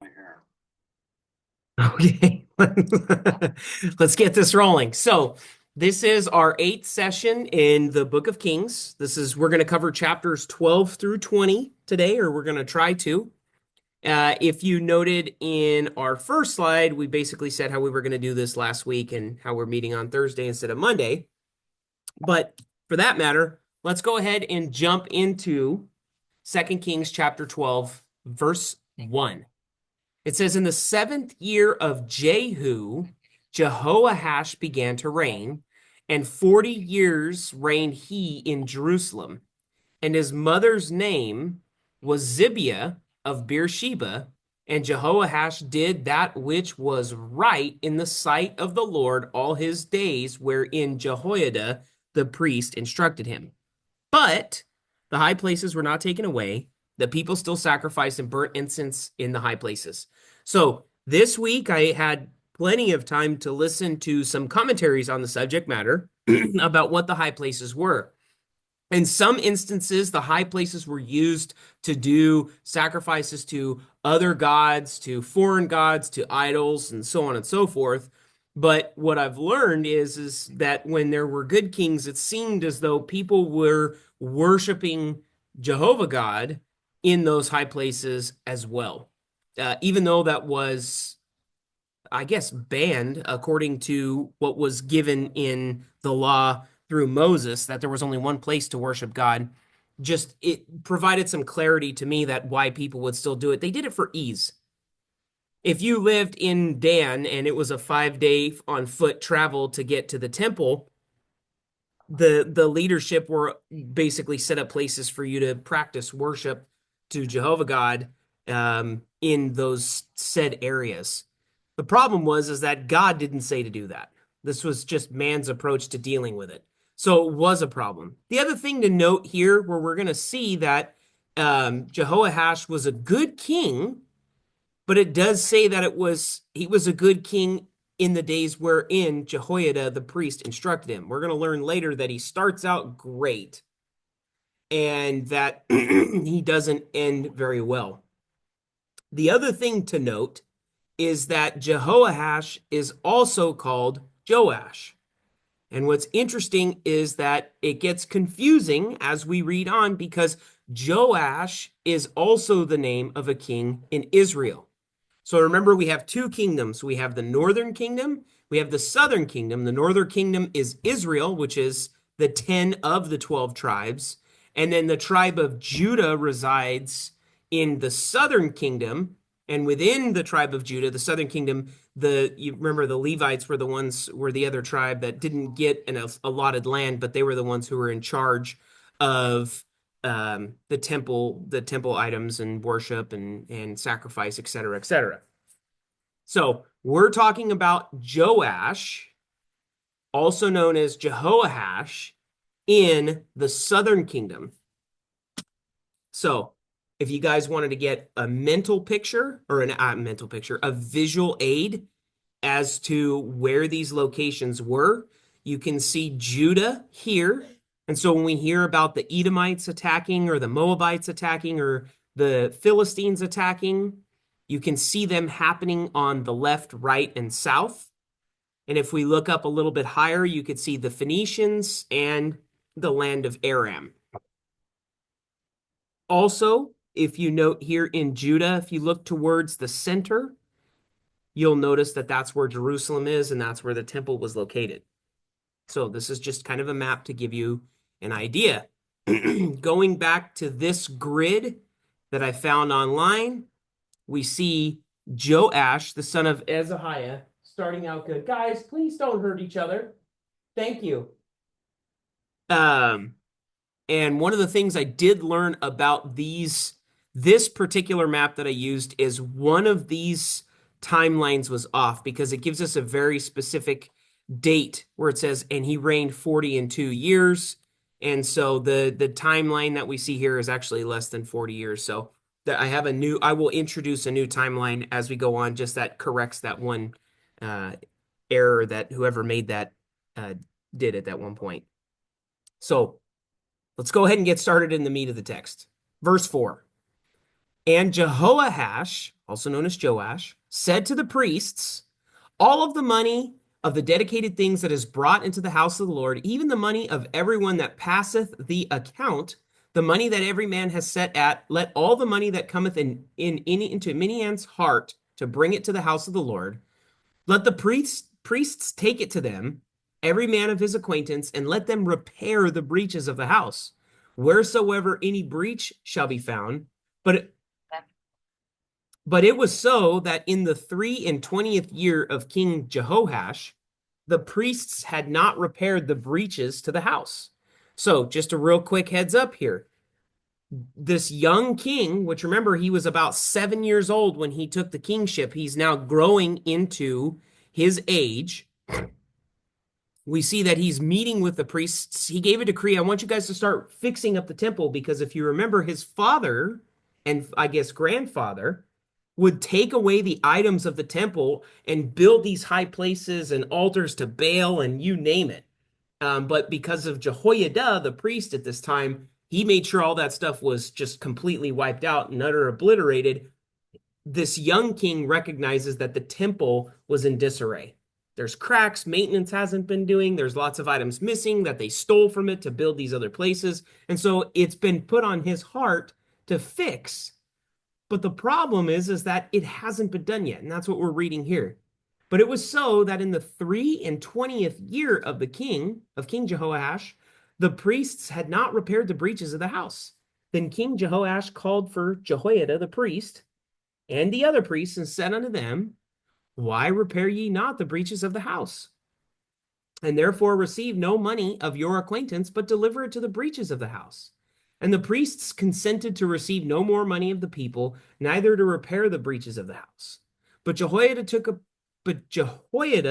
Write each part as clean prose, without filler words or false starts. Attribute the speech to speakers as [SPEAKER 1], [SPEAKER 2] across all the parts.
[SPEAKER 1] My hair.
[SPEAKER 2] Okay, let's get this rolling. So, this is our eighth session in the Book of Kings. We're going to cover chapters 12 through 20 today, or we're going to try to. If you noted in our first slide, we basically said how we were going to do this last week and how we're meeting on Thursday instead of Monday. But for that matter, let's go ahead and jump into Second Kings chapter 12, verse 1. It says, in the seventh year of Jehu, Jehoahash began to reign, and 40 years reigned he in Jerusalem. And his mother's name was Zibiah of Beersheba. And Jehoahash did that which was right in the sight of the Lord all his days, wherein Jehoiada the priest instructed him. But the high places were not taken away. The people still sacrificed and burnt incense in the high places. So this week I had plenty of time to listen to some commentaries on the subject matter about what the high places were. In some instances, the high places were used to do sacrifices to other gods, to foreign gods, to idols, and so on and so forth. But what I've learned is that when there were good kings, it seemed as though people were worshiping Jehovah God in those high places as well. Even though that was, I guess, banned according to what was given in the law through Moses, that there was only one place to worship God. Just it provided some clarity to me that why people would still do it. They did it for ease. If you lived in Dan and it was a 5 day on foot travel to get to the temple, the leadership were basically set up places for you to practice worship to Jehovah God in those said areas. The problem is that God didn't say to do that. This was just man's approach to dealing with it. So it was a problem. The other thing to note here, where we're going to see that Jehoash was a good king, but it does say that he was a good king in the days wherein Jehoiada the priest instructed him. We're going to learn later that he starts out great and that he doesn't end very well. The other thing to note is that Jehoash is also called Joash. And what's interesting is that it gets confusing as we read on because Joash is also the name of a king in Israel. So remember, we have two kingdoms. We have the northern kingdom, we have the southern kingdom. The northern kingdom is Israel, which is the 10 of the 12 tribes. And then the tribe of Judah resides in the southern kingdom. And within the tribe of Judah, the southern kingdom, you remember the Levites were the other tribe that didn't get an allotted land, but they were the ones who were in charge of the temple items and worship and sacrifice, et cetera, et cetera. So we're talking about Joash, also known as Jehoash, in the southern kingdom. So if you guys wanted to get a mental picture or a visual aid as to where these locations were, you can see Judah here. And so when we hear about the Edomites attacking or the Moabites attacking or the Philistines attacking, you can see them happening on the left, right, and south. And if we look up a little bit higher, you could see the Phoenicians and the land of Aram. Also, if you note here in Judah, if you look towards the center, you'll notice that that's where Jerusalem is and that's where the temple was located. So this is just kind of a map to give you an idea. Going back to this grid that I found online, we see Joash, the son of Ahaziah, starting out good. Guys, please don't hurt each other. Thank you. Um, and one of the things I did learn about this particular map that I used is one of these timelines was off because it gives us a very specific date where it says, and he reigned 42 years. And so the timeline that we see here is actually less than 40 years. So that I will introduce a new timeline as we go on, just that corrects that one uh, error that whoever made that uh, did at that one point. So let's go ahead and get started in the meat of the text. Verse 4. And Jehoash, also known as Joash, said to the priests, all of the money of the dedicated things that is brought into the house of the Lord, even the money of everyone that passeth the account, the money that every man has set at, let all the money that cometh into Miniam's heart to bring it to the house of the Lord, let the priests take it to them, every man of his acquaintance, and let them repair the breaches of the house, wheresoever any breach shall be found. But it was so that in the 23rd year of King Jehoash, the priests had not repaired the breaches to the house. So, just a real quick heads up here. This young king, which remember, he was about 7 years old when he took the kingship, he's now growing into his age. We see that he's meeting with the priests. He gave a decree. I want you guys to start fixing up the temple because if you remember, his father and I guess grandfather would take away the items of the temple and build these high places and altars to Baal and you name it. But because of Jehoiada, the priest at this time, he made sure all that stuff was just completely wiped out and utter obliterated. This young king recognizes that the temple was in disarray. There's cracks, maintenance hasn't been doing, there's lots of items missing that they stole from it to build these other places. And so it's been put on his heart to fix. But the problem is that it hasn't been done yet. And that's what we're reading here. But it was so that in the 23rd year of King Jehoash, the priests had not repaired the breaches of the house. Then King Jehoash called for Jehoiada the priest and the other priests and said unto them, why repair ye not the breaches of the house? And therefore receive no money of your acquaintance, but deliver it to the breaches of the house. And the priests consented to receive no more money of the people, neither to repair the breaches of the house. But Jehoiada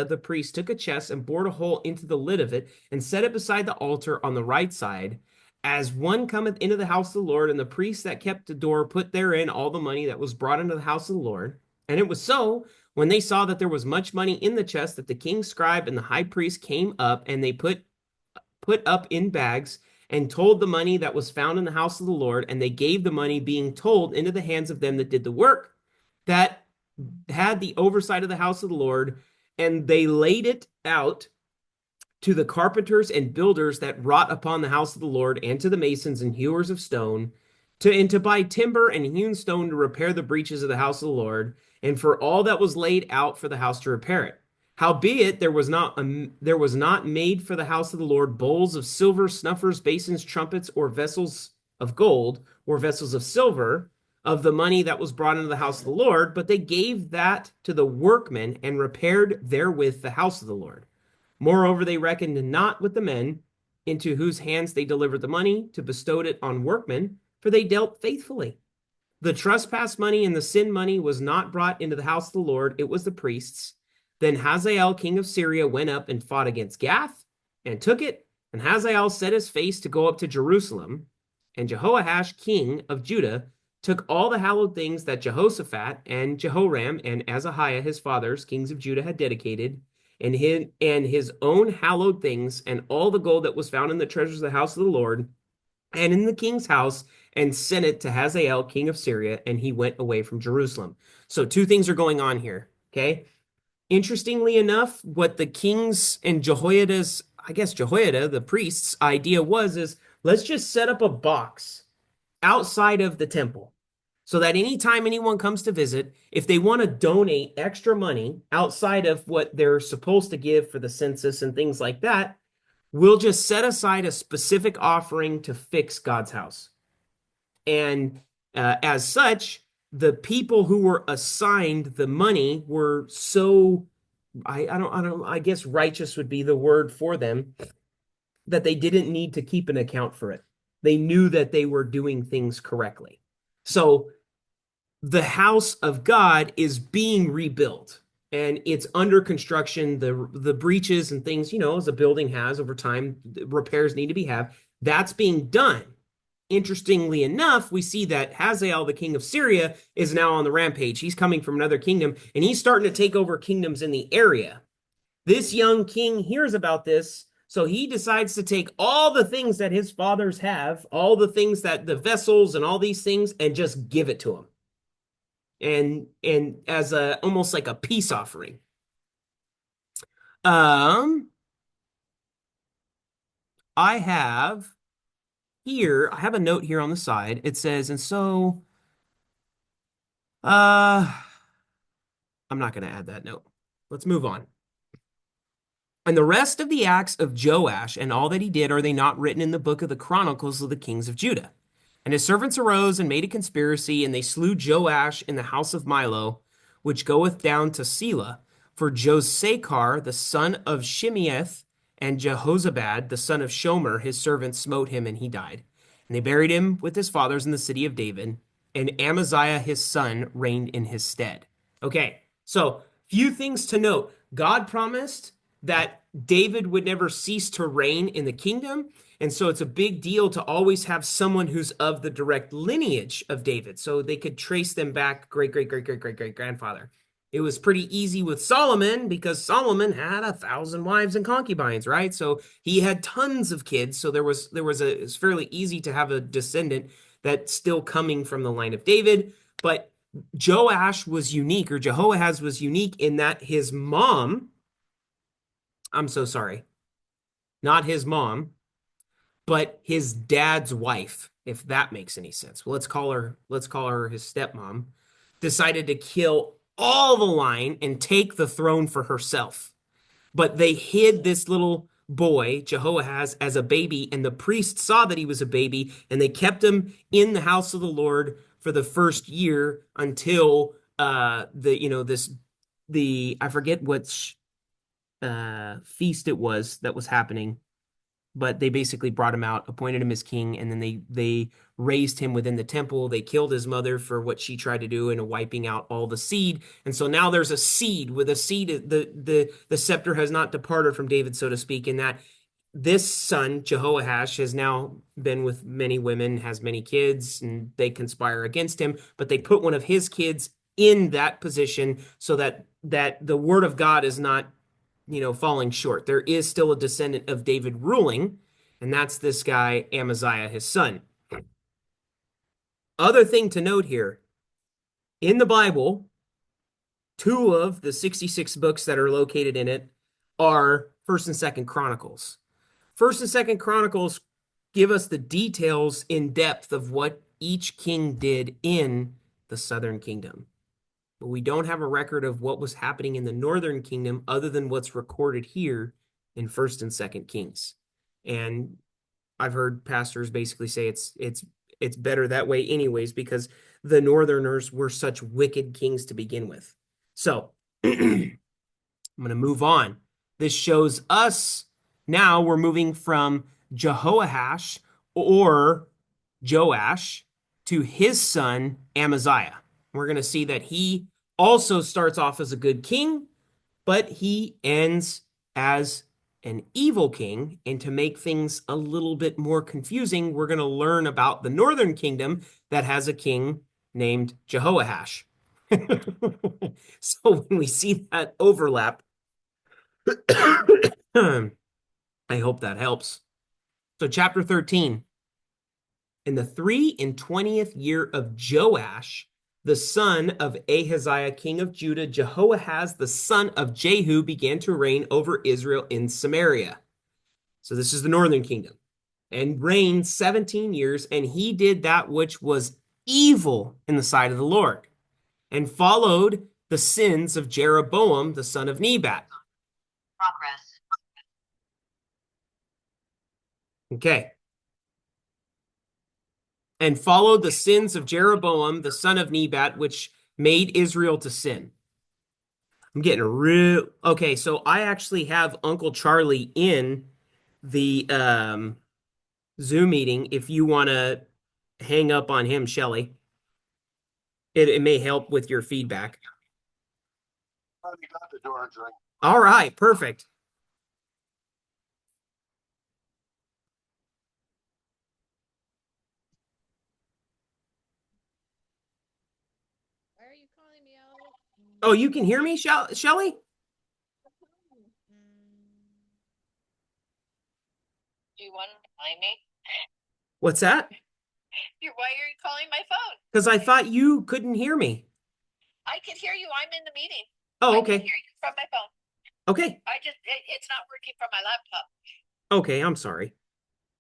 [SPEAKER 2] the priest took a chest and bored a hole into the lid of it, and set it beside the altar on the right side, as one cometh into the house of the Lord. And the priests that kept the door put therein all the money that was brought into the house of the Lord. And it was so, when they saw that there was much money in the chest, that the king's scribe and the high priest came up, and they put up in bags, and told the money that was found in the house of the Lord. And they gave the money, being told, into the hands of them that did the work, that had the oversight of the house of the Lord. And they laid it out to the carpenters and builders that wrought upon the house of the Lord, and to the masons and hewers of stone, to buy timber and hewn stone to repair the breaches of the house of the Lord, and for all that was laid out for the house to repair it. Howbeit there was not made for the house of the Lord bowls of silver, snuffers, basins, trumpets, or vessels of gold, or vessels of silver, of the money that was brought into the house of the Lord, but they gave that to the workmen, and repaired therewith the house of the Lord. Moreover, they reckoned not with the men into whose hands they delivered the money, to bestow it on workmen, for they dealt faithfully. The trespass money and the sin money was not brought into the house of the Lord, it was the priests. Then Hazael, king of Syria, went up and fought against Gath, and took it. And Hazael set his face to go up to Jerusalem. And Jehoash, king of Judah, took all the hallowed things that Jehoshaphat and Jehoram and Azahiah his fathers, kings of Judah, had dedicated, and his own hallowed things, and all the gold that was found in the treasures of the house of the Lord, and in the king's house, and sent it to Hazael, king of Syria, and he went away from Jerusalem. So two things are going on here, okay? Interestingly enough, what the king's and Jehoiada, the priest's idea is let's just set up a box outside of the temple so that anytime anyone comes to visit, if they want to donate extra money outside of what they're supposed to give for the census and things like that, we'll just set aside a specific offering to fix God's house. And as such, the people who were assigned the money were so, I guess righteous would be the word for them, that they didn't need to keep an account for it. They knew that they were doing things correctly. So the house of God is being rebuilt, and it's under construction. The breaches and things, as a building has over time, repairs need to be had. That's being done. Interestingly enough, we see that Hazael, the king of Syria, is now on the rampage. He's coming from another kingdom, and he's starting to take over kingdoms in the area. This young king hears about this, so he decides to take all the things that his fathers have, all the things that the vessels and all these things, and just give it to them. and as a almost like a peace offering. Um, I have I have a note here on the side. It says, and so uh I'm not going to add that note. Let's move on. And the rest of the acts of Joash and all that he did, are they not written in the book of the Chronicles of the kings of Judah? And his servants arose and made a conspiracy, and they slew Joash in the house of Milo, which goeth down to Selah. For Josachar, the son of Shimeath, and Jehozabad, the son of Shomer, his servants, smote him, and he died. And they buried him with his fathers in the city of David, and Amaziah his son reigned in his stead. Okay, so few things to note. God promised that David would never cease to reign in the kingdom. And so it's a big deal to always have someone who's of the direct lineage of David. So they could trace them back great, great, great, great, great, great grandfather. It was pretty easy with Solomon because Solomon had 1,000 wives and concubines, right? So he had tons of kids. So it's fairly easy to have a descendant that's still coming from the line of David. But Joash was unique, or Jehoahaz was unique in that his mom, I'm so sorry, not his mom, but his dad's wife, if that makes any sense. Well, let's call her his stepmom, decided to kill all the line and take the throne for herself. But they hid this little boy, Jehoahaz, as a baby, and the priest saw that he was a baby, and they kept him in the house of the Lord for the first year until the you know this the I forget which feast it was that was happening, but they basically brought him out, appointed him as king, and then they raised him within the temple. They killed his mother for what she tried to do and wiping out all the seed. And so now there's a seed. With a seed, the scepter has not departed from David, so to speak, in that this son, Jehoash, has now been with many women, has many kids, and they conspire against him, but they put one of his kids in that position so that the word of God is not falling short. There is still a descendant of David ruling, and that's this guy, Amaziah, his son. Other thing to note here, in the Bible, two of the 66 books that are located in it are First and Second Chronicles. First and Second Chronicles give us the details in depth of what each king did in the southern kingdom. But we don't have a record of what was happening in the northern kingdom other than what's recorded here in First and Second Kings. And I've heard pastors basically say it's better that way anyways, because the northerners were such wicked kings to begin with. So I'm going to move on. This shows us now we're moving from Jehoash or Joash to his son Amaziah. We're going to see that he also starts off as a good king, but he ends as an evil king. And to make things a little bit more confusing, we're going to learn about the northern kingdom that has a king named Jehoash. So when we see that overlap, I hope that helps. So, chapter 13. In the 23rd year of Joash, the son of Ahaziah, king of Judah, Jehoahaz, the son of Jehu, began to reign over Israel in Samaria. So, this is the northern kingdom, and reigned 17 years, and he did that which was evil in the sight of the Lord, and followed the sins of Jeroboam, the son of Nebat. Progress. Okay. And followed the sins of Jeroboam, the son of Nebat, which made Israel to sin. I'm getting real. Okay, so I actually have Uncle Charlie in the Zoom meeting if you want to hang up on him, Shelly. It may help with your feedback. All right, perfect.
[SPEAKER 1] Why are you calling me out?
[SPEAKER 2] Oh, you can hear me, Shelly?
[SPEAKER 1] Do you want to find me?
[SPEAKER 2] What's that?
[SPEAKER 1] Why are you calling my phone?
[SPEAKER 2] Because I thought you couldn't hear me.
[SPEAKER 1] I can hear you. I'm in the meeting.
[SPEAKER 2] Oh,
[SPEAKER 1] I can
[SPEAKER 2] okay.
[SPEAKER 1] hear you from my phone.
[SPEAKER 2] Okay.
[SPEAKER 1] It's not working from my laptop.
[SPEAKER 2] Okay, I'm sorry.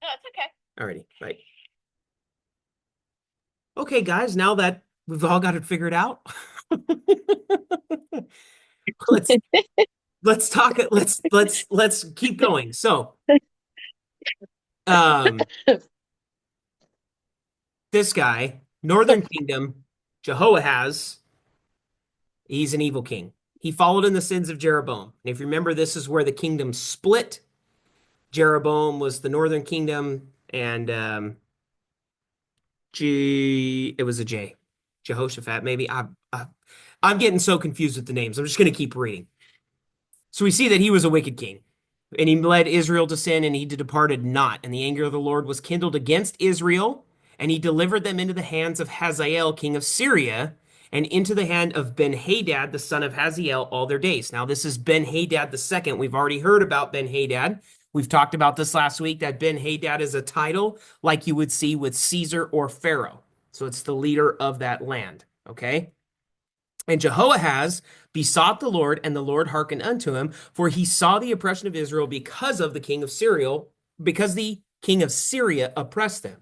[SPEAKER 1] No, it's okay.
[SPEAKER 2] Alrighty, right. Okay, guys, now that we've all got it figured out, let's let's talk it. Let's keep going. So, um, this guy, Northern Kingdom, Jehoahaz, he's an evil king. He followed in the sins of Jeroboam. And if you remember, this is where the kingdom split. Jeroboam was the Northern Kingdom, and it was a J. Jehoshaphat, maybe. I'm getting so confused with the names. I'm just going to keep reading. So we see that he was a wicked king, and he led Israel to sin, and he departed not. And the anger of the Lord was kindled against Israel, and he delivered them into the hands of Hazael, king of Syria, and into the hand of Ben-Hadad, the son of Hazael, all their days. Now, this is Ben-Hadad the second. We've already heard about Ben-Hadad. We've talked about this last week, that Ben-Hadad is a title like you would see with Caesar or Pharaoh. So it's the leader of that land, okay? And Jehoahaz besought the Lord, and the Lord hearkened unto him, for he saw the oppression of Israel because of the king of Syria, because the king of Syria oppressed them.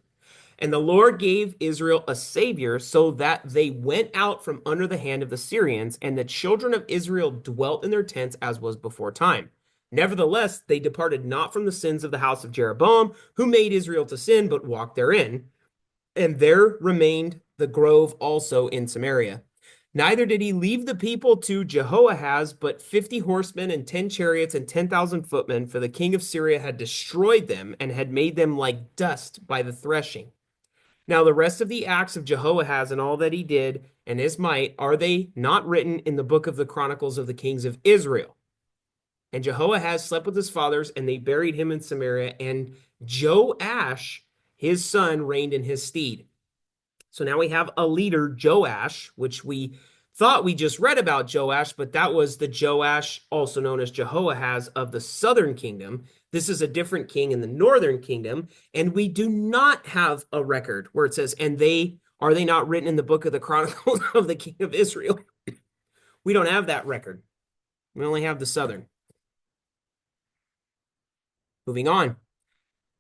[SPEAKER 2] And the Lord gave Israel a savior, so that they went out from under the hand of the Syrians, and the children of Israel dwelt in their tents as was before time. Nevertheless, they departed not from the sins of the house of Jeroboam, who made Israel to sin, but walked therein. And there remained the grove also in Samaria. Neither did he leave the people to Jehoahaz, but 50 horsemen and 10 chariots and 10,000 footmen, for the king of Syria had destroyed them and had made them like dust by the threshing. Now, the rest of the acts of Jehoahaz and all that he did and his might, are they not written in the book of the Chronicles of the kings of Israel? And Jehoahaz slept with his fathers, and they buried him in Samaria, and Joash, his son, reigned in his stead. So now we have a leader, Joash, which we thought we just read about Joash, but that was the Joash, also known as Jehoahaz, of the southern kingdom. This is a different king in the northern kingdom, and we do not have a record where it says, and they are they not written in the book of the Chronicles of the king of Israel? We don't have that record. We only have the southern. Moving on.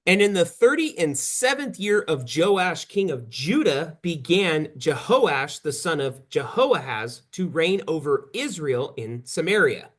[SPEAKER 2] And in the 37th year of Joash, king of Judah, began Jehoash, the son of Jehoahaz, to reign over Israel in Samaria,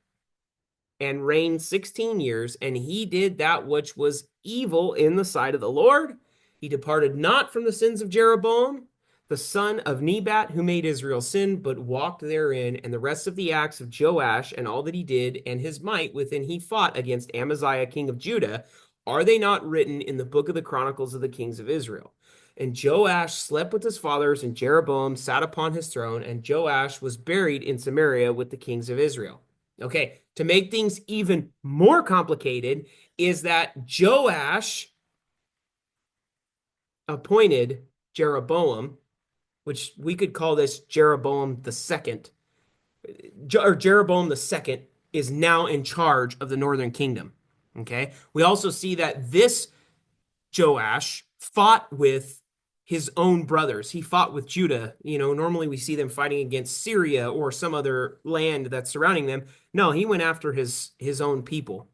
[SPEAKER 2] and reigned 16 years. And he did that which was evil in the sight of the Lord. He departed not from the sins of Jeroboam, the son of Nebat, who made Israel sin, but walked therein. And the rest of the acts of Joash, and all that he did, and his might, within he fought against Amaziah, king of Judah, are they not written in the book of the Chronicles of the kings of Israel? And Joash slept with his fathers, and Jeroboam sat upon his throne, and Joash was buried in Samaria with the kings of Israel. Okay, to make things even more complicated, is that Joash appointed Jeroboam, which we could call this Jeroboam the second, or Jeroboam the second is now in charge of the northern kingdom. Okay, we also see that this Joash fought with his own brothers. He fought with Judah. You know, normally we see them fighting against Syria or some other land that's surrounding them. No, he went after his own people.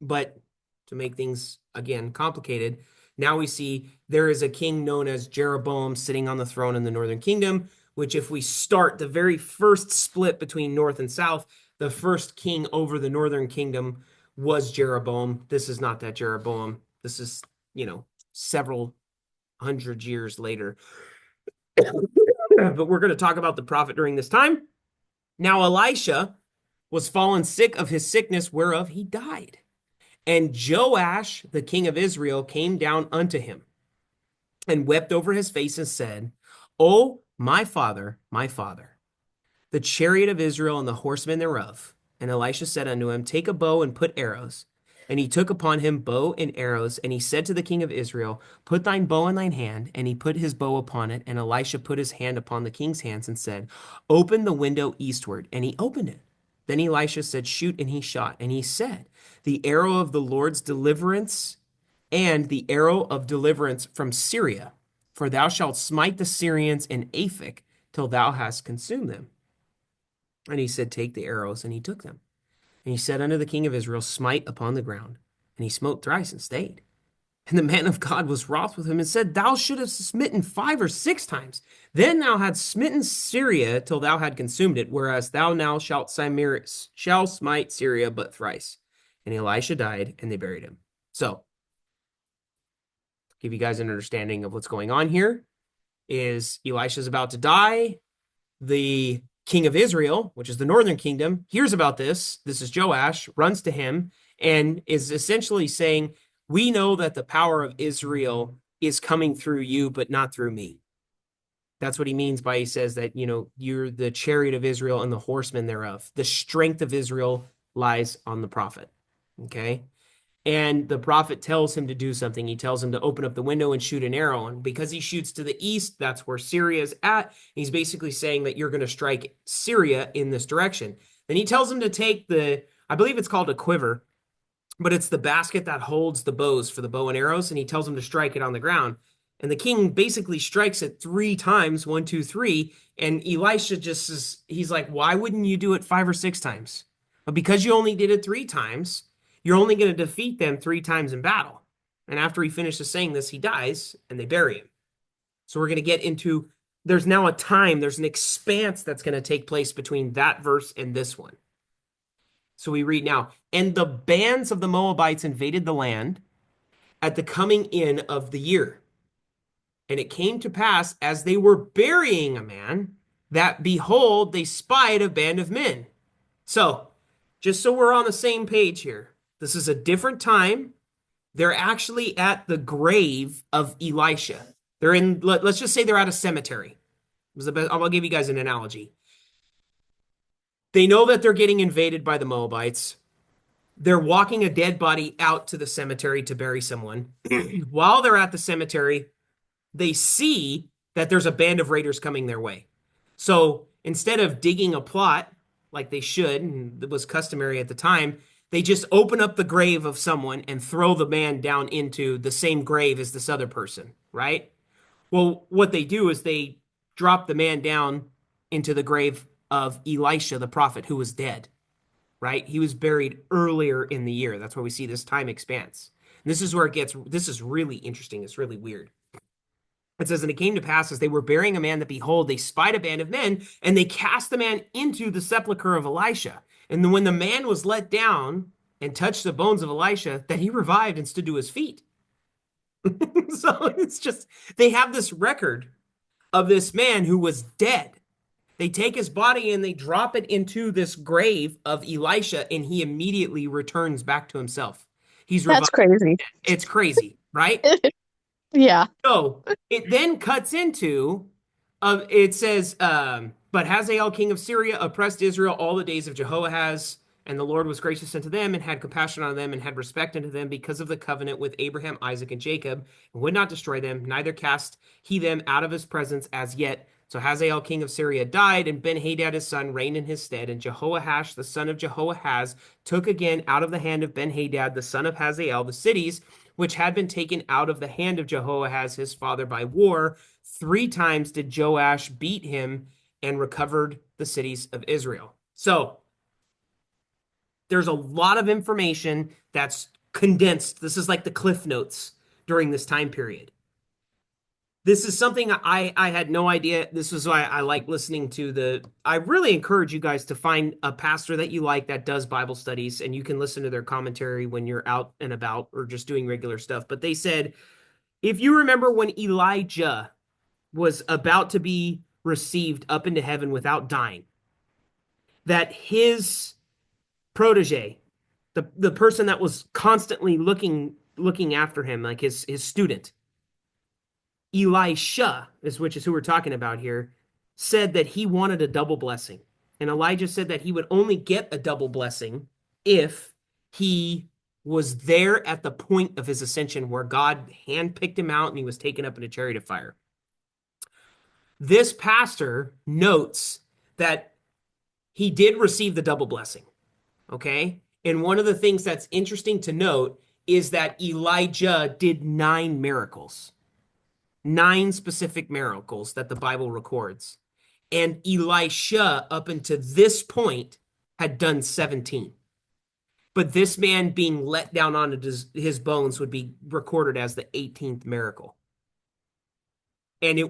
[SPEAKER 2] But to make things again complicated, now we see there is a king known as Jeroboam sitting on the throne in the northern kingdom, which if we start the very first split between north and south, the first king over the northern kingdom was Jeroboam. This is not that Jeroboam. This is, several hundred years later. But we're going to talk about the prophet during this time. Now, Elisha was fallen sick of his sickness, whereof he died. And Joash, the king of Israel, came down unto him and wept over his face and said, O my father, the chariot of Israel and the horsemen thereof. And Elisha said unto him, Take a bow and put arrows. And he took upon him bow and arrows. And he said to the king of Israel, Put thine bow in thine hand. And he put his bow upon it. And Elisha put his hand upon the king's hands and said, Open the window eastward. And he opened it. Then Elisha said, Shoot, and he shot. And he said, The arrow of the Lord's deliverance and the arrow of deliverance from Syria. For thou shalt smite the Syrians in Aphek, till thou hast consumed them. And he said, Take the arrows, and he took them. And he said unto the king of Israel, Smite upon the ground. And he smote thrice and stayed. And the man of God was wroth with him and said, Thou shouldst have smitten 5 or 6 times. Then thou hadst smitten Syria till thou had consumed it, whereas thou now shalt smite Syria but thrice. And Elisha died, and they buried him. So, give you guys an understanding of what's going on here. Is Elisha's about to die. The king of Israel, which is the northern kingdom, hears about this. This is Joash, runs to him, and is essentially saying, we know that the power of Israel is coming through you, but not through me. That's what he means by he says that, you're the chariot of Israel and the horsemen thereof. The strength of Israel lies on the prophet. Okay? And the prophet tells him to do something. He tells him to open up the window and shoot an arrow. And because he shoots to the east, that's where Syria is at. He's basically saying that you're going to strike Syria in this direction. Then he tells him to take I believe it's called a quiver, but it's the basket that holds the bows for the bow and arrows. And he tells him to strike it on the ground. And the king basically strikes it 3 times, 1, 2, 3. And Elisha he's like, why wouldn't you do it 5 or 6 times? But because you only did it 3 times, you're only going to defeat them 3 times in battle. And after he finishes saying this, he dies and they bury him. So we're going to get into, there's now there's an expanse that's going to take place between that verse and this one. So we read now, and the bands of the Moabites invaded the land at the coming in of the year. And it came to pass, as they were burying a man, that behold, they spied a band of men. So, just so we're on the same page here, this is a different time. They're actually at the grave of Elisha. They're let's just say they're at a cemetery. I'll give you guys an analogy. They know that they're getting invaded by the Moabites. They're walking a dead body out to the cemetery to bury someone. While they're at the cemetery, they see that there's a band of raiders coming their way. So instead of digging a plot like they should, and it was customary at the time, they just open up the grave of someone and throw the man down into the same grave as this other person, right? Well, what they do is they drop the man down into the grave of Elisha, the prophet, who was dead, right? He was buried earlier in the year. That's where we see this time expanse. And this is where this is really interesting. It's really weird. It says, and it came to pass as they were burying a man that behold, they spied a band of men, and they cast the man into the sepulchre of Elisha. And then when the man was let down and touched the bones of Elisha, that he revived and stood to his feet. So it's just, they have this record of this man who was dead. They take his body and they drop it into this grave of Elisha, and he immediately returns back to himself. He's revived.
[SPEAKER 3] That's crazy.
[SPEAKER 2] It's crazy, right?
[SPEAKER 3] Yeah.
[SPEAKER 2] So it then cuts into, it says, but Hazael, king of Syria, oppressed Israel all the days of Jehoahaz, and the Lord was gracious unto them, and had compassion on them, and had respect unto them, because of the covenant with Abraham, Isaac, and Jacob, and would not destroy them, neither cast he them out of his presence as yet. So Hazael, king of Syria, died, and Ben-Hadad his son reigned in his stead, and Jehoash, the son of Jehoahaz, took again out of the hand of Ben-Hadad, the son of Hazael, the cities which had been taken out of the hand of Jehoahaz his father by war. 3 times did Joash beat him and recovered the cities of Israel. So there's a lot of information that's condensed. This is like the Cliff Notes during this time period. This is something I had no idea. This is why I like listening to I really encourage you guys to find a pastor that you like that does Bible studies, and you can listen to their commentary when you're out and about or just doing regular stuff. But they said, if you remember when Elijah was about to be received up into heaven without dying, that his protege, the person that was constantly looking after him, like his student, Elisha, which is who we're talking about here, said that he wanted a double blessing. And Elijah said that he would only get a double blessing if he was there at the point of his ascension where God handpicked him out and he was taken up in a chariot of fire. This pastor notes that he did receive the double blessing, okay? And one of the things that's interesting to note is that Elijah did 9 miracles. 9 specific miracles that the Bible records. And Elisha, up until this point, had done 17. But this man being let down onto his bones would be recorded as the 18th miracle. And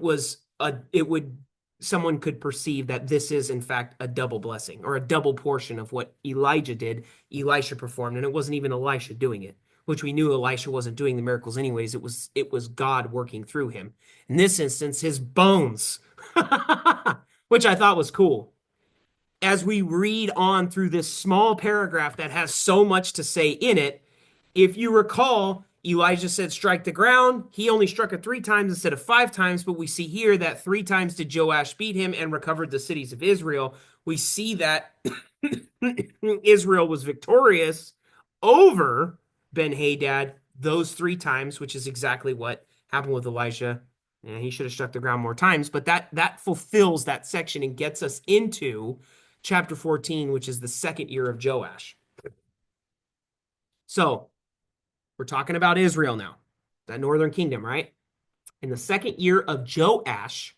[SPEAKER 2] someone could perceive that this is in fact a double blessing or a double portion of what Elijah did, Elisha performed, and it wasn't even Elisha doing it, which we knew Elisha wasn't doing the miracles anyways. It was God working through him. In this instance, his bones, which I thought was cool. As we read on through this small paragraph that has so much to say in it, if you recall, Elijah said, strike the ground. He only struck it 3 times instead of 5 times, but we see here that 3 times did Joash beat him and recovered the cities of Israel. We see that Israel was victorious over Ben-Hadad those 3 times, which is exactly what happened with Elijah. And he should have struck the ground more times, but that fulfills that section and gets us into chapter 14, which is the 2nd year of Joash. So we're talking about Israel now, that northern kingdom, right? In the 2nd year of Joash,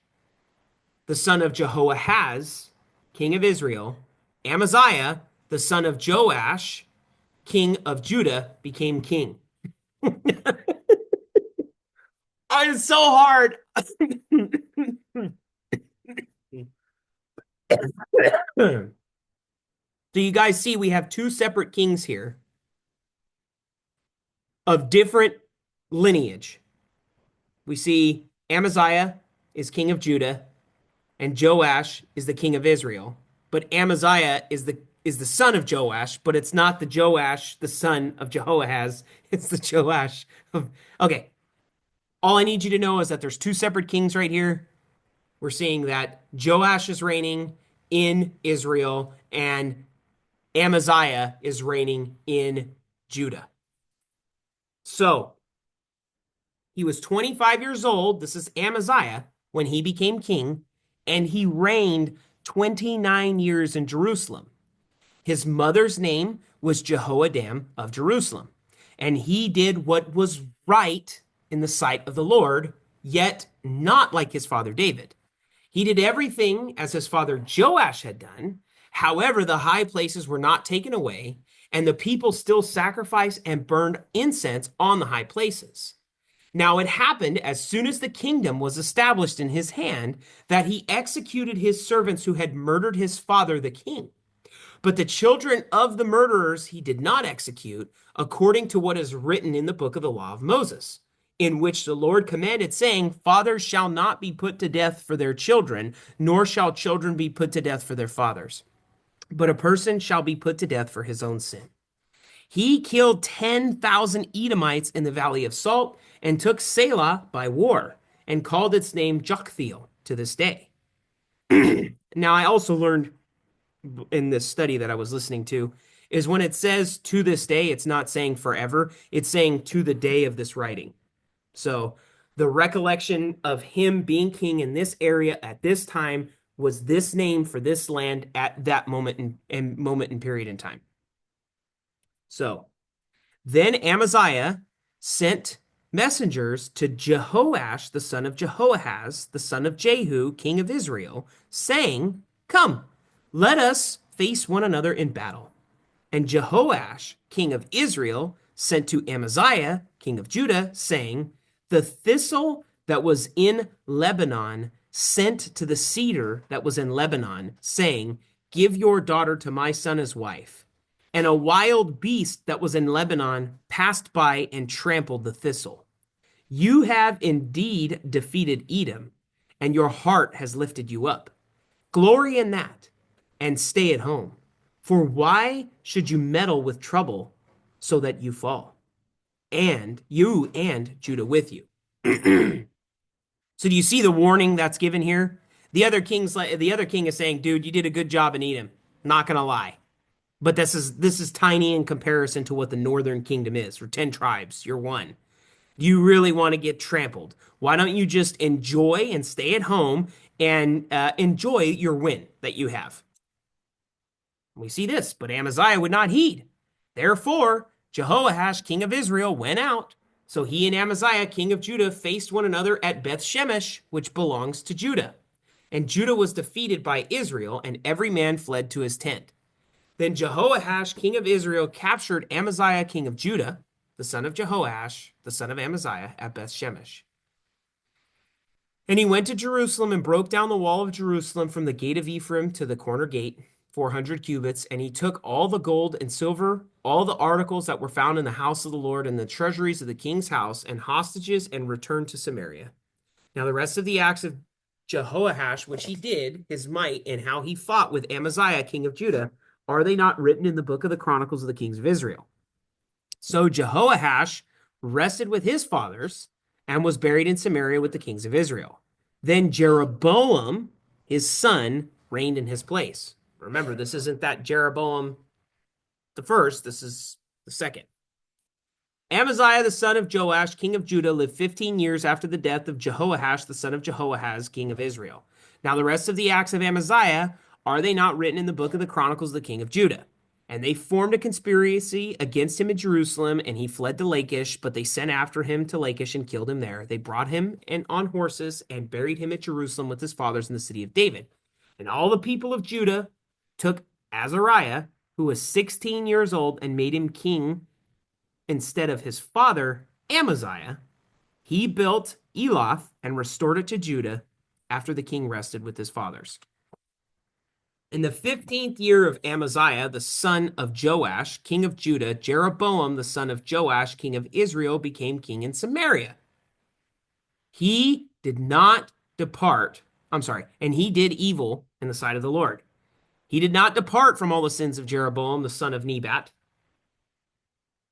[SPEAKER 2] the son of Jehoahaz, king of Israel, Amaziah, the son of Joash, king of Judah, became king. It's so hard. So you guys see we have 2 separate kings here of different lineage. We see Amaziah is king of Judah and Joash is the king of Israel. But Amaziah is the son of Joash, but it's not the Joash, the son of Jehoahaz. It's the Joash of... Okay. All I need you to know is that there's 2 separate kings right here. We're seeing that Joash is reigning in Israel and Amaziah is reigning in Judah. So, he was 25 years old, this is Amaziah, when he became king, and he reigned 29 years in Jerusalem. His mother's name was Jehoiakim of Jerusalem, and he did what was right in the sight of the Lord, yet not like his father David. He did everything as his father Joash had done. However, the high places were not taken away, and the people still sacrificed and burned incense on the high places. Now it happened as soon as the kingdom was established in his hand that he executed his servants who had murdered his father the king. But the children of the murderers he did not execute, according to what is written in the book of the law of Moses, in which the Lord commanded, saying, fathers shall not be put to death for their children, nor shall children be put to death for their fathers. But a person shall be put to death for his own sin. He killed 10,000 Edomites in the Valley of Salt and took Selah by war and called its name Joktheel to this day. Now, I also learned in this study that I was listening to is when it says to this day, it's not saying forever. It's saying to the day of this writing. So the recollection of him being king in this area at this time was this name for this land at that moment and period in time. So then Amaziah sent messengers to Jehoash, the son of Jehoahaz, the son of Jehu, king of Israel, saying, come, let us face one another in battle. And Jehoash, king of Israel, sent to Amaziah, king of Judah, saying, the thistle that was in Lebanon sent to the cedar that was in Lebanon, saying, give your daughter to my son as wife. And a wild beast that was in Lebanon passed by and trampled the thistle. You have indeed defeated Edom, and your heart has lifted you up. Glory in that, and stay at home. For why should you meddle with trouble so that you fall? And you and Judah with you. So do you see the warning that's given here? The other king is saying, dude, you did a good job in Edom. Not gonna lie. But this is tiny in comparison to what the northern kingdom is. For 10 tribes, you're one. You really want to get trampled. Why don't you just enjoy and stay at home and enjoy your win that you have? We see this, but Amaziah would not heed. Therefore, Jehoash, king of Israel, went out. So he and Amaziah, king of Judah, faced one another at Beth Shemesh, which belongs to Judah. and Judah was defeated by Israel, and every man fled to his tent. Then Jehoash, king of Israel, captured Amaziah, king of Judah, the son of Jehoash, the son of Amaziah, at Beth Shemesh. And he went to Jerusalem and broke down the wall of Jerusalem from the gate of Ephraim to the corner gate, 400 cubits. And he took all the gold and silver, all the articles that were found in the house of the Lord and the treasuries of the king's house, and hostages, and returned to Samaria. Now the rest of the acts of Jehoash, which he did, his might, and how he fought with Amaziah, king of Judah, are they not written in the book of the Chronicles of the kings of Israel? So Jehoash rested with his fathers and was buried in Samaria with the kings of Israel. Then Jeroboam, his son, reigned in his place. Remember, this isn't that Jeroboam the first, this is the second. Amaziah, the son of Joash, king of Judah, lived 15 years after the death of Jehoash, the son of Jehoahaz, king of Israel. Now the rest of the acts of Amaziah, are they not written in the book of the Chronicles of the king of Judah? And they formed a conspiracy against him in Jerusalem, and he fled to Lachish, but they sent after him to Lachish and killed him there. They brought him on horses and buried him at Jerusalem with his fathers in the city of David. And all the people of Judah took Azariah, who was 16 years old, and made him king instead of his father, Amaziah. He built Elath and restored it to Judah after the king rested with his fathers. In the 15th year of Amaziah, the son of Joash, king of Judah, Jeroboam, the son of Joash, king of Israel, became king in Samaria. He did not depart, and he did evil in the sight of the Lord. He did not depart from all the sins of Jeroboam, the son of Nebat,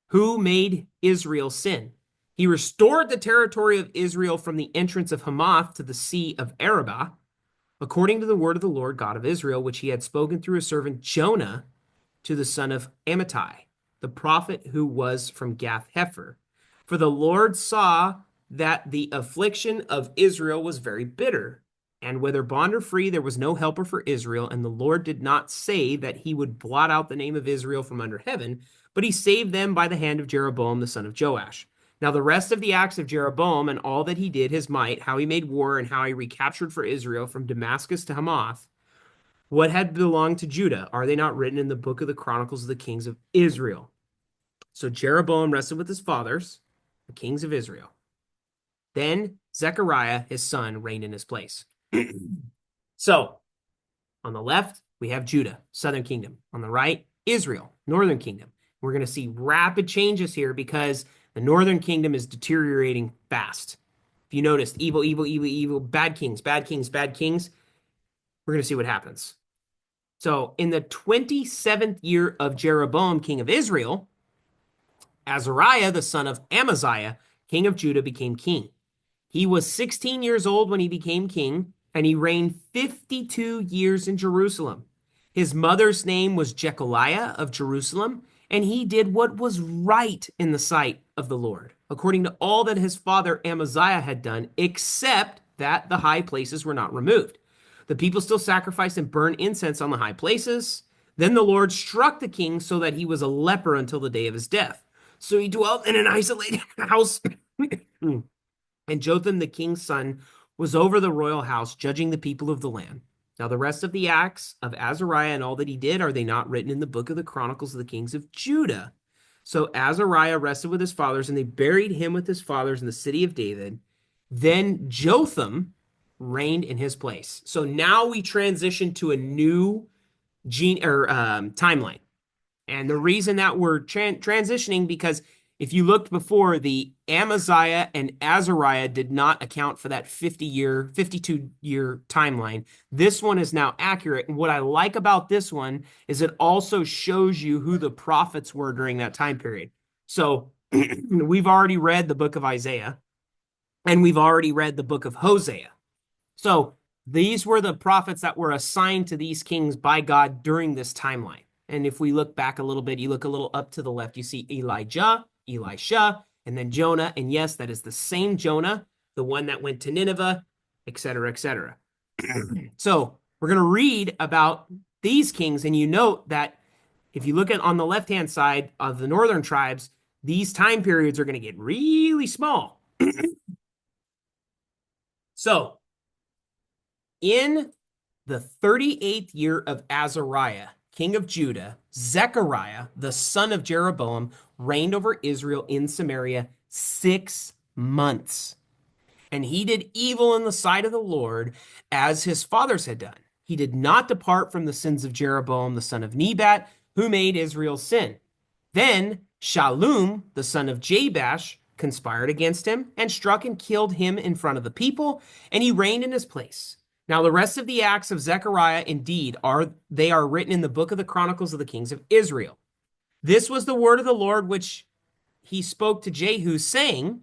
[SPEAKER 2] who made Israel sin. He restored the territory of Israel from the entrance of Hamath to the sea of Arabah, according to the word of the Lord God of Israel, which he had spoken through his servant Jonah to the son of Amittai, the prophet who was from Gath-hepher. For the Lord saw that the affliction of Israel was very bitter, and whether bond or free, there was no helper for Israel, and the Lord did not say that he would blot out the name of Israel from under heaven, but he saved them by the hand of Jeroboam the son of Joash. Now the rest of the acts of Jeroboam and all that he did, his might, how he made war, and how he recaptured for Israel from Damascus to Hamath, what had belonged to Judah, are they not written in the book of the Chronicles of the kings of Israel? So Jeroboam rested with his fathers, the kings of Israel. Then Zechariah, his son, reigned in his place. So on the left, we have Judah, southern kingdom. On the right, Israel, northern kingdom. We're going to see rapid changes here because the northern kingdom is deteriorating fast. If you noticed, evil, evil, evil, evil, bad kings, bad kings, bad kings, we're going to see what happens. So in the 27th year of Jeroboam, king of Israel, Azariah, the son of Amaziah, king of Judah, became king. He was 16 years old when he became king, and he reigned 52 years in Jerusalem. His mother's name was Jecholiah of Jerusalem, and he did what was right in the sight of the Lord, according to all that his father Amaziah had done, except that the high places were not removed. The people still sacrificed and burned incense on the high places. Then the Lord struck the king so that he was a leper until the day of his death. So he dwelt in an isolated house. And Jotham, the king's son, was over the royal house, judging the people of the land. Now the rest of the acts of Azariah and all that he did, are they not written in the book of the Chronicles of the kings of Judah? So Azariah rested with his fathers, and they buried him with his fathers in the city of David. Then Jotham reigned in his place. So now we transition to a new timeline. And the reason that we're transitioning, because if you looked before, the Amaziah and Azariah did not account for that 52-year timeline. This one is now accurate. And what I like about this one is it also shows you who the prophets were during that time period. So we've already read the book of Isaiah, and we've already read the book of Hosea. So these were the prophets that were assigned to these kings by God during this timeline. And if we look back a little bit, you look a little up to the left, you see Elijah, Elisha, and then Jonah. And yes, that is the same Jonah, the one that went to Nineveh, etc., etc. So we're going to read about these kings. And you note that if you look at on the left-hand side of the northern tribes, these time periods are going to get really small. So In the 38th year of Azariah, king of Judah, Zechariah, the son of Jeroboam, reigned over Israel in Samaria 6 months. And he did evil in the sight of the Lord, as his fathers had done. He did not depart from the sins of Jeroboam, the son of Nebat, who made Israel sin. Then Shallum, the son of Jabesh, conspired against him and struck and killed him in front of the people, and he reigned in his place. Now the rest of the acts of Zechariah indeed are written in the book of the Chronicles of the Kings of Israel. This was the word of the Lord which he spoke to Jehu, saying,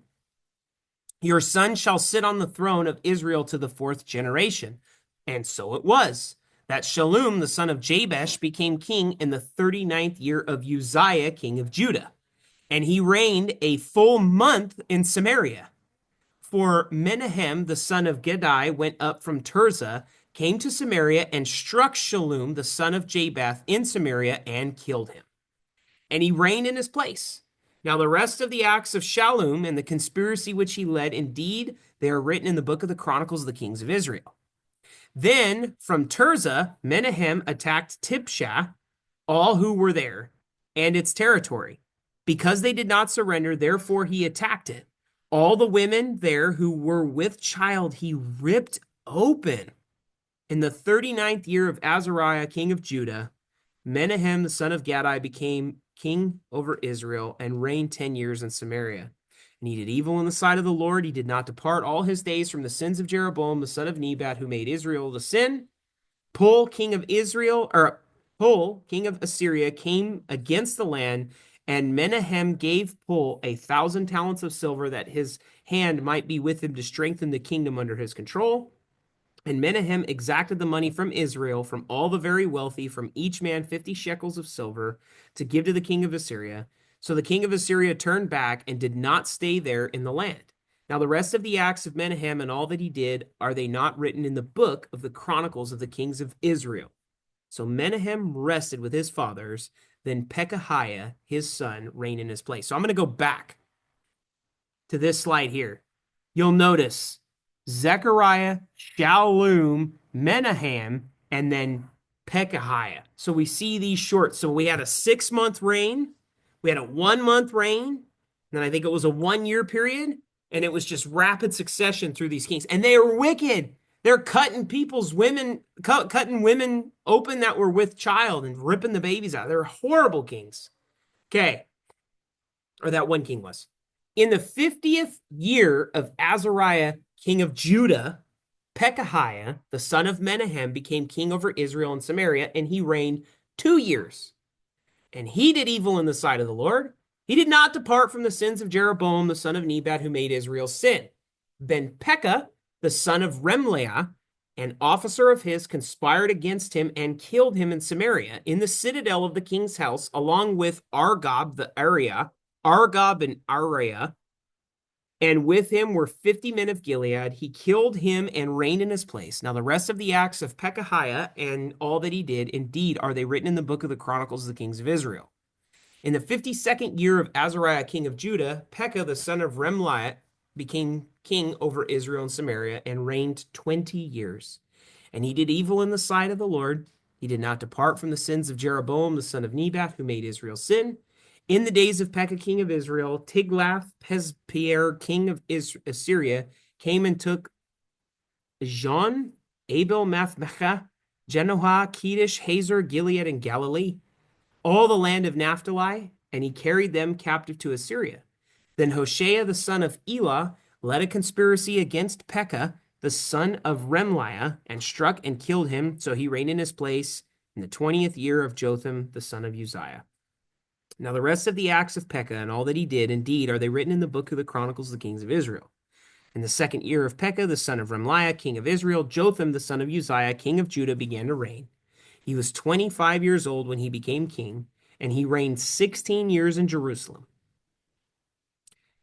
[SPEAKER 2] your son shall sit on the throne of Israel to the 4th generation. And so it was, that Shallum, the son of Jabesh, became king in the 39th year of Uzziah, king of Judah. And he reigned a full month in Samaria. For Menahem, the son of Gedai, went up from Tirzah, came to Samaria, and struck Shallum, the son of Jabesh, in Samaria, and killed him. And he reigned in his place. Now the rest of the acts of Shallum and the conspiracy which he led, indeed, they are written in the book of the Chronicles of the Kings of Israel. Then from Tirzah, Menahem attacked Tibshah, all who were there, and its territory. Because they did not surrender, therefore he attacked it. All the women there who were with child he ripped open. In the 39th year of Azariah, king of Judah, Menahem, the son of Gadai, became king over Israel and reigned 10 years in Samaria. And he did evil in the sight of the Lord. He did not depart all his days from the sins of Jeroboam, the son of Nebat, who made Israel to sin. Pul, king of Assyria, came against the land, and Menahem gave Pul 1,000 talents of silver, that his hand might be with him to strengthen the kingdom under his control. And Menahem exacted the money from Israel, from all the very wealthy, from each man 50 shekels of silver, to give to the king of Assyria. So the king of Assyria turned back and did not stay there in the land. Now the rest of the acts of Menahem and all that he did, are they not written in the book of the Chronicles of the Kings of Israel? So Menahem rested with his fathers. Then Pekahiah, his son, reigned in his place. So I'm going to go back to this slide here. You'll notice Zechariah, Shallum, Menahem, and then Pekahiah. So we see these short. So we had a 6-month reign. We had a 1-month reign. And then I think it was a 1-year period. And it was just rapid succession through these kings. And they are wicked. They're cutting cutting women open that were with child and ripping the babies out. They're horrible kings. Okay. Or that one king was. In the 50th year of Azariah, king of Judah, Pekahiah, the son of Menahem, became king over Israel and Samaria, and he reigned 2 years. And he did evil in the sight of the Lord. He did not depart from the sins of Jeroboam, the son of Nebat, who made Israel sin. Then Pekah, the son of Remaliah, an officer of his, conspired against him and killed him in Samaria, in the citadel of the king's house, along with Argob and Ariah, and with him were 50 men of Gilead. He killed him and reigned in his place. Now the rest of the acts of Pekahiah and all that he did, indeed, are they written in the book of the Chronicles of the Kings of Israel. In the 52nd year of Azariah, king of Judah, Pekah, the son of Remaliah, became king over Israel and Samaria and reigned 20 years. And he did evil in the sight of the Lord. He did not depart from the sins of Jeroboam, the son of Nebat, who made Israel sin. In the days of Pekah, king of Israel, Tiglath-Pileser, king of Assyria, came and took Jon, Abel, Mathmachah, Genoah, Kedesh, Hazor, Gilead, and Galilee, all the land of Naphtali, and he carried them captive to Assyria. Then Hoshea, the son of Elah, led a conspiracy against Pekah, the son of Remaliah, and struck and killed him. So he reigned in his place in the 20th year of Jotham, the son of Uzziah. Now the rest of the acts of Pekah and all that he did, indeed, are they written in the book of the Chronicles of the Kings of Israel. In the 2nd year of Pekah, the son of Remaliah, king of Israel, Jotham, the son of Uzziah, king of Judah, began to reign. He was 25 years old when he became king, and he reigned 16 years in Jerusalem.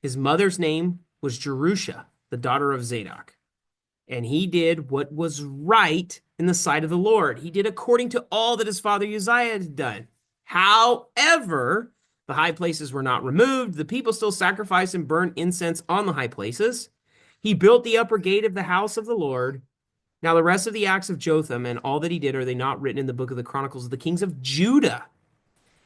[SPEAKER 2] His mother's name was Jerusha, the daughter of Zadok. And he did what was right in the sight of the Lord. He did according to all that his father Uzziah had done. However, the high places were not removed. The people still sacrificed and burned incense on the high places. He built the upper gate of the house of the Lord Now, the rest of the acts of Jotham and all that he did, are they not written in the book of the Chronicles of the kings of Judah?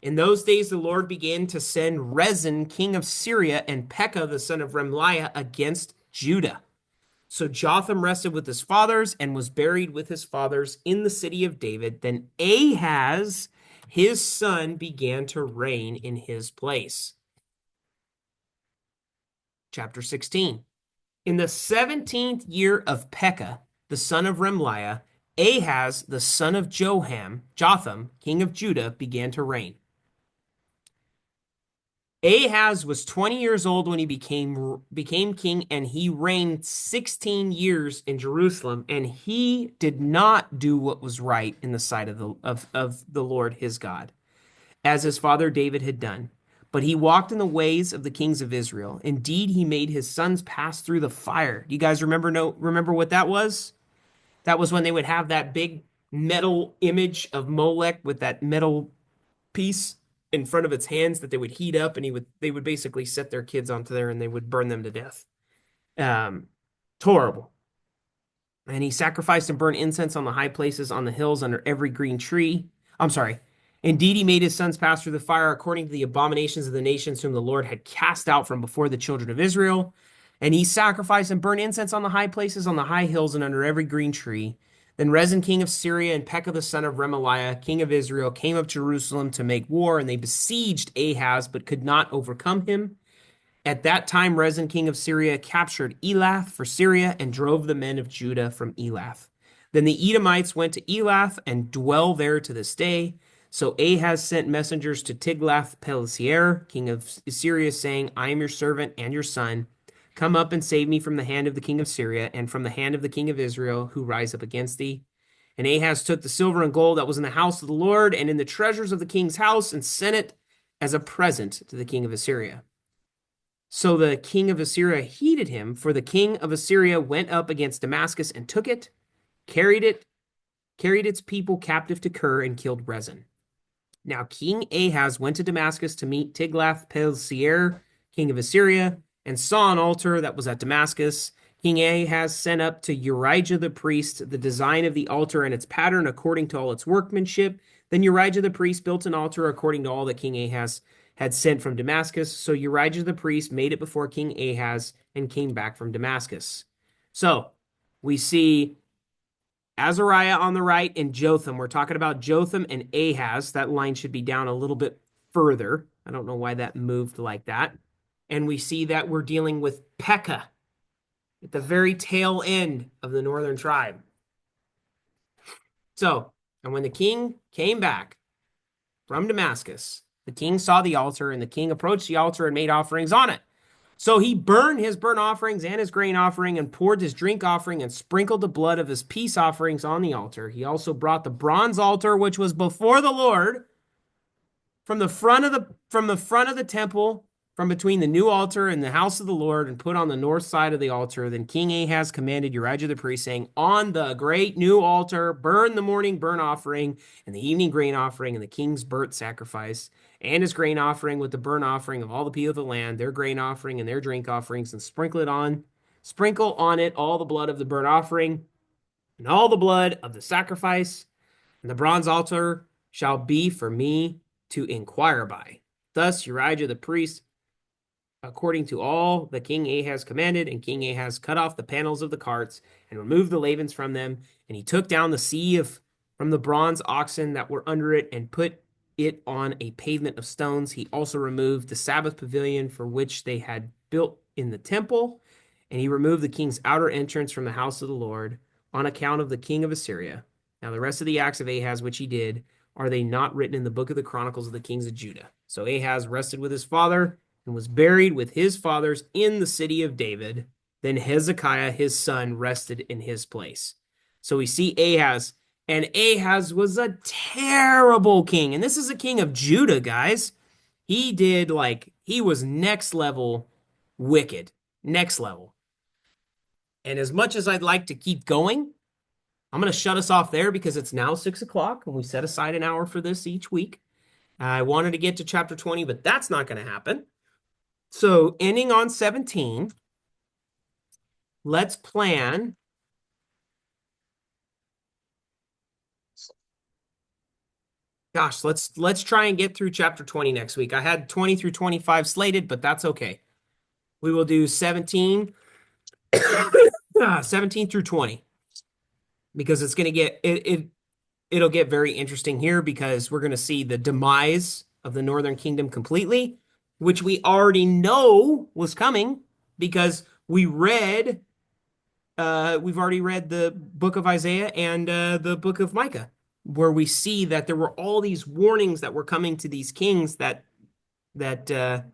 [SPEAKER 2] In those days, the Lord began to send Rezin, king of Syria, and Pekah, the son of Remaliah, against Judah. So Jotham rested with his fathers and was buried with his fathers in the city of David. Then Ahaz, his son, began to reign in his place. Chapter 16. In the 17th year of Pekah, the son of Remaliah, Ahaz, the son of Jotham, king of Judah, began to reign. Ahaz was 20 years old when he became king, and he reigned 16 years in Jerusalem, and he did not do what was right in the sight of the Lord his God, as his father David had done. But he walked in the ways of the kings of Israel. Indeed, he made his sons pass through the fire. Do you guys remember what that was? That was when they would have that big metal image of Molech with that metal piece in front of its hands that they would heat up, and they would basically set their kids onto there and they would burn them to death. Horrible. And he sacrificed and burned incense on the high places, on the hills, under every green tree. I'm sorry. Indeed, he made his sons pass through the fire according to the abominations of the nations whom the Lord had cast out from before the children of Israel. And he sacrificed and burned incense on the high places, on the high hills, and under every green tree. Then Rezin, king of Syria, and Pekah, the son of Remaliah, king of Israel, came up to Jerusalem to make war, and they besieged Ahaz, but could not overcome him. At that time, Rezin, king of Syria, captured Elath for Syria and drove the men of Judah from Elath. Then the Edomites went to Elath and dwell there to this day. So Ahaz sent messengers to Tiglath-Pileser, king of Syria, saying, I am your servant and your son. Come up and save me from the hand of the king of Syria and from the hand of the king of Israel, who rise up against thee. And Ahaz took the silver and gold that was in the house of the Lord and in the treasures of the king's house and sent it as a present to the king of Assyria. So the king of Assyria heeded him, for the king of Assyria went up against Damascus and took it, carried its people captive to Kir, and killed Rezin. Now King Ahaz went to Damascus to meet Tiglath-Pileser, king of Assyria, and saw an altar that was at Damascus. King Ahaz sent up to Urijah the priest the design of the altar and its pattern according to all its workmanship. Then Urijah the priest built an altar according to all that King Ahaz had sent from Damascus. So Urijah the priest made it before King Ahaz and came back from Damascus. So we see Azariah on the right and Jotham. We're talking about Jotham and Ahaz. That line should be down a little bit further. I don't know why that moved like that. And we see that we're dealing with Pekah at the very tail end of the northern tribe. So, and when the king came back from Damascus, the king saw the altar, and the king approached the altar and made offerings on it. So he burned his burnt offerings and his grain offering and poured his drink offering and sprinkled the blood of his peace offerings on the altar. He also brought the bronze altar, which was before the Lord, from the front of the temple, from between the new altar and the house of the Lord, and put on the north side of the altar. Then King Ahaz commanded Urijah the priest, saying, on the great new altar, burn the morning burnt offering and the evening grain offering and the king's burnt sacrifice and his grain offering with the burnt offering of all the people of the land, their grain offering and their drink offerings, and sprinkle on it all the blood of the burnt offering and all the blood of the sacrifice. And the bronze altar shall be for me to inquire by. Thus Urijah the priest, according to all that King Ahaz commanded, and King Ahaz cut off the panels of the carts and removed the lavens from them, and he took down the sea from the bronze oxen that were under it and put it on a pavement of stones. He also removed the Sabbath pavilion for which they had built in the temple, and he removed the king's outer entrance from the house of the Lord on account of the king of Assyria. Now the rest of the acts of Ahaz which he did, are they not written in the book of the Chronicles of the kings of Judah? So Ahaz rested with his father and was buried with his fathers in the city of David. Then Hezekiah, his son, rested in his place. So we see Ahaz, and Ahaz was a terrible king. And this is a king of Judah, guys. He was next level wicked. Next level. And as much as I'd like to keep going, I'm going to shut us off there because it's now 6 o'clock, and we set aside an hour for this each week. I wanted to get to chapter 20, but that's not going to happen. So ending on 17, let's plan Gosh, let's try and get through chapter 20 next week. I had 20 through 25 slated, but that's okay. We will do 17, 17 through 20 because it's going to get it'll get very interesting here because we're going to see the demise of the Northern Kingdom completely, which we already know was coming because we've already read the book of Isaiah and the book of Micah, where we see that there were all these warnings that were coming to these kings that the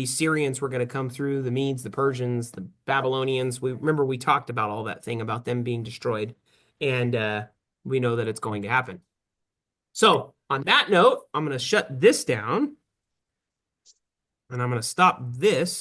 [SPEAKER 2] Syrians were going to come through, the Medes, the Persians, the Babylonians. We talked about all that thing about them being destroyed, and we know that it's going to happen. So, on that note, I'm going to shut this down and I'm going to stop this.